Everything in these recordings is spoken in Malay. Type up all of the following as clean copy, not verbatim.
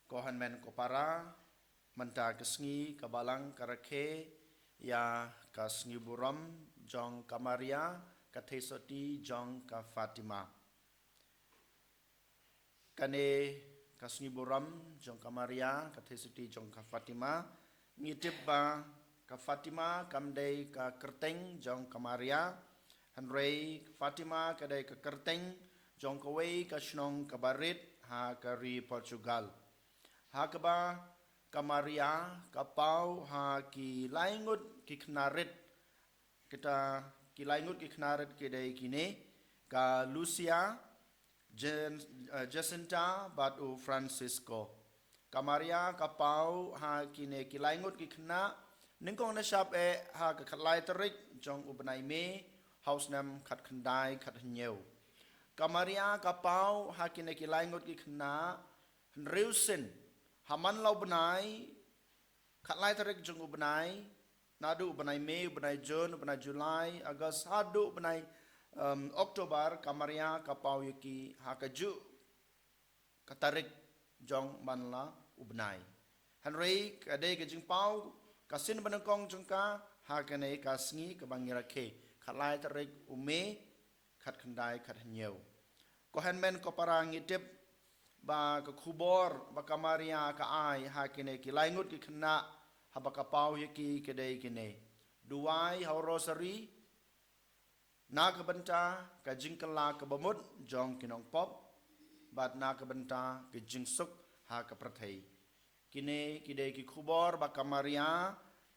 Kohan men kopara menta kesngi kabalang karake ya kasngi buram jong kamaria kathesoti jong ka Fatima kane kasngi buram jong kamaria kathesoti jong ka Fatima ngitip ba ka Fatima kamdei ka kerteng jong kamaria hanrei Fatima kadai ka kerteng jong kawei ka snong kabarit ha kari Portugal Hakaba kamaria kapau ha ki laingut ki knarit kita ki laingut ki knarit kedai kini ka Lucia Jacinta batu Francisco kamaria kapau ha kine ki laingut ki kna ningkong na shap ha ka khatlai tarik jong ubnai me house nam khat khandai khat nyeu kamaria kapau ha kine ki laingut ki kna reusen Haman lau benai, katlai tarik jung benai, nadu benai Mei, benai Jun, benai Julai, Agustus, hadu benai Oktober, kamaria kapau yuki hakaju katarik jong manla ubenai. Hanrei kadai kejing pau kasin benengkong jengka hakane kasngi kebangira ke katlai tarik ume kat kendai kat nyeu. Kohen men kopara ngitip ba ka khubor ba kamaria ka ai ha kine ki laingut ki khna ha ba ka pau ki kedai kine duai ha rosary na ka banta ka jingkala ka bamut jong kinong pop bat na ka banta ka jingsuk ha ka prathai kine kidai ki khubor ba kamaria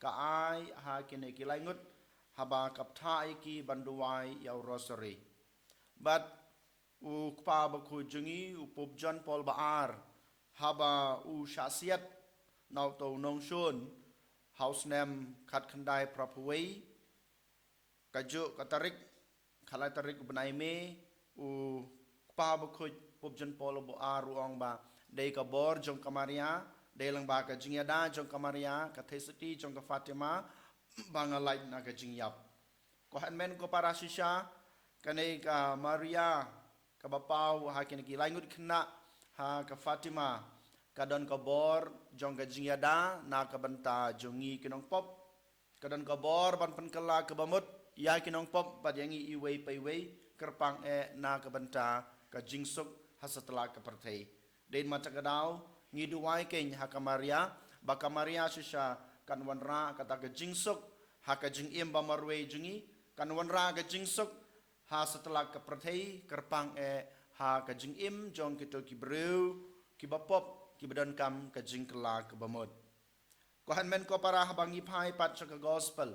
ka ai ha kine ki laingut ha ba kap thai ki banduai ya rosary bat u kpa ba khu jungi u pop John Paul Baar haba u syasiat nau to nong shun house name khat khandai propway kaju katarik khalai tarik benai me u kpa ba khu pop John Paul Baar ruang ba dei ka bor jong kamaria dei lang ba ka jingyada jong kamaria ka thesati jong ka Fatima bangalai na ka jingyap ko hanmen ko para sisha kanai ka Maria kabapau ha kini ki laingut kena ha ka Fatima kadon ka bor jong ka jingyada na ka banta jongi kinong pop kadon ka bor ban penkala ka bamut ya kinong pop bad yangi iwei paiwei kerpang na ka banta ka jingsuk ha setelah ka perthai den mata kadau ngiduai ken ha ka Maria ba ka Maria sisa kan wanra kata ka jingsuk ha ka jing im ba marwei jungi kan wanra ka jingsuk ha setelah ke perthai kerpang ha ka jing im jong kito ki breu ki bapop ki badan kam ka jing kela ke bamut ko han men ko para habangi phai pat ka gospel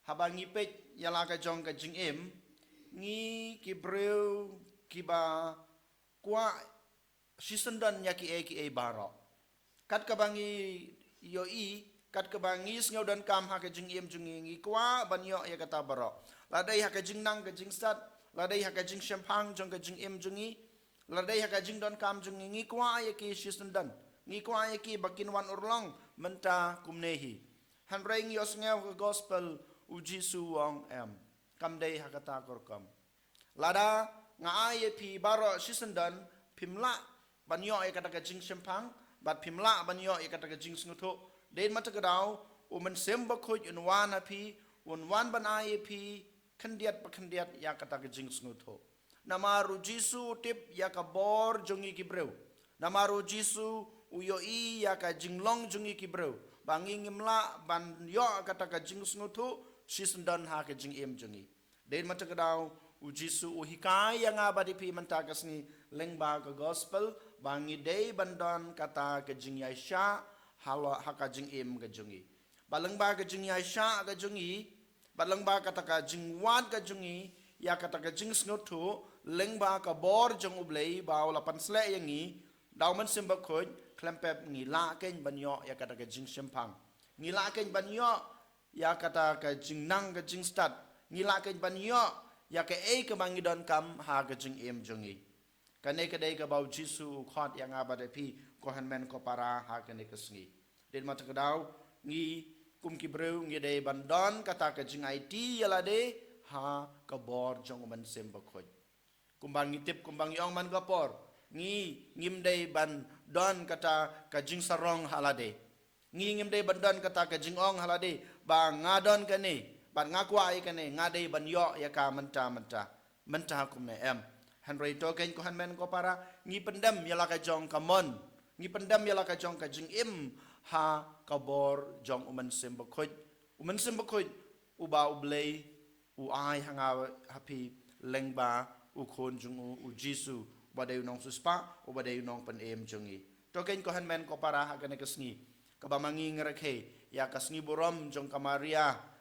habangi pet yala ka jong ka jing im ngi ki breu ki ba kwa sisendan yaki ki baro kat ka bangi yo i kat ka bangi ngau dan kam ha ka jing im jungi ngi kwa banyo ya kata baro ladai ha ka jing nang ka jing sat ladai ha ka jing champang jong ka jing im jungi ladai ha ka jing don kam jungi ngi kwa ya ki sisendan ngi kwa ya ki bakin wan urlong menta kumnehi han reng yos ngau ka gospel uji su wong em kam dei ha kata korkam lada nga ai pi baro sisendan pimla banyo ya kata ka jing champang bat pimla banyo ya kata ka jing snguto den mata kadau umen semba khoj unwan api unwan banai api khendiat ya kata ke jing snguto namaru jisu tip ya ka bor jongi ki breu namaru jisu uyoi ya ka jinglong jongi ki breu bangi ngimla ban yo kata ka jing snguto sisendan ha ka jing em jongi den mata kadau ujisu uhikai yang abadi pi mentakas ni lengba ka gospel bangi dei bandon kata ke jing yaisha halo haka jing im ka jungi balangba ka jing yaisha ka jungi balangba kata ka jing wat ka jungi ya kata ka jing snotu lengba ka bor jong ublei baw la pansle yangi dauman simba khoj klempep ngi la ken banyo ya kata ka jing simpang ngi la ken banyo ya kata ka jing nang ka jing stat ngi la ken banyo ya ka ka bangi don kam ha ka jing im jungi kane kadai ka bau jisu khot yang abade pi ko han men ko para ha kane kesngi den mata kadau ngi kum ki breu ngi dei bandon kata ka jing IT yala de ha ka bor jong man sem ba khoj kumbang ngitip kumbang yong man gapor ngim dei ban don kata ka jing sarong halade ngim dei ban don kata ka jing ong halade ba ngadon kane ban ngakwai kane ngadei ban yo ya ka menta hukum ne em Henry token ko han men ko para ngi pendam yala ka jong kamon ngi pendam yala ka jong ka jing im ha kabor jong uman simbakoj uba ublei u ai hanga happy lengba u khon jung u jisu badai nong suspa u badai nong pen em jungi token ko han men ko para ha kane kasni ka ba mangi ngerekhe ya kasni borom jong kamaria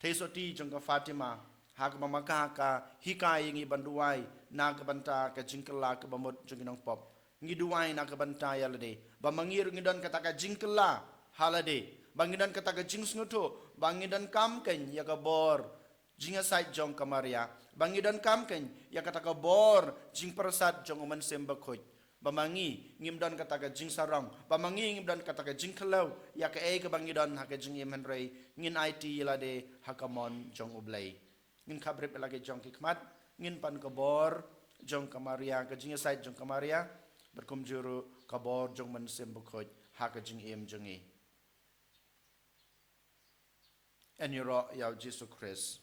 Tesoti jong ka Fatima hak mamaka ka hikai ngi banduai na ka banta ka jingkela ka bamot jong inong pop ngi duai na ka banta yalade ba mangir ngi don kata ka jingkela halade bangidan kata ka jing snuto bangidan kam ken ya ka bor jinga sait jong kamaria bangidan kam ken ya kata ka bor jing persat jong uman sembakoj bamangi ngimdan kata ka jing sarong bamangi ngimdan kata ka jing kelau ya ka ka bangidan ha ka jing yemenrei ngin IT yalade hakamon jong ublai ngin kabrep lagi jong hikmat ngin pan kabor jong kamaria ka jing sait jong kamaria berkumjuru kabor jong man sembakoj ha ka jing jongi en yoro yaw Jesus Christ